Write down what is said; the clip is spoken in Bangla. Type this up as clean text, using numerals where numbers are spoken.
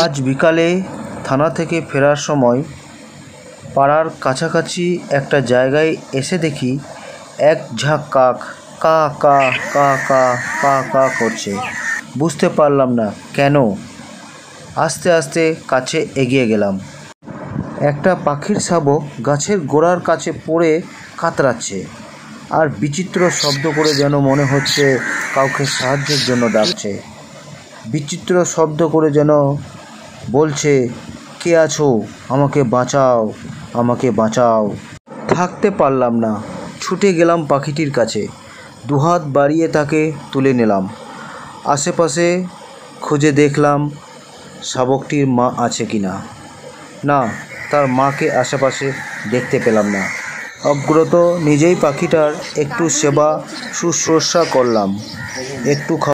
আজ বিকালে থানা থেকে ফেরার সময় পাড়ার কাছাকাছি একটা জায়গায় এসে দেখি এক ঝাঁক কাক কা কা কা কা কা কা করছে। বুঝতে পারলাম না কেন। আস্তে আস্তে কাছে এগিয়ে গেলাম। একটা পাখির শাবক গাছের গোড়ার কাছে পড়ে কাতরাচ্ছে আর বিচিত্র শব্দ করে, যেন মনে হচ্ছে কাউকে সাহায্যের জন্য ডাকছে। বিচিত্র শব্দ করে যেন বলছে, কে আছো, আমাকে বাঁচাও, আমাকে বাঁচাও। থাকতে পারলাম না, ছুটে গেলাম পাখিটির কাছে। দুহাত বাড়িয়ে তাকে তুলে নিলাম। আশেপাশে খুঁজে দেখলাম শাবকটির মা আছে কিনা। না, তার মাকে আশেপাশে দেখতে পেলাম না। অগ্রত নিজেই পাখিটার একটু সেবা শুশ্রূষা করলাম, একটু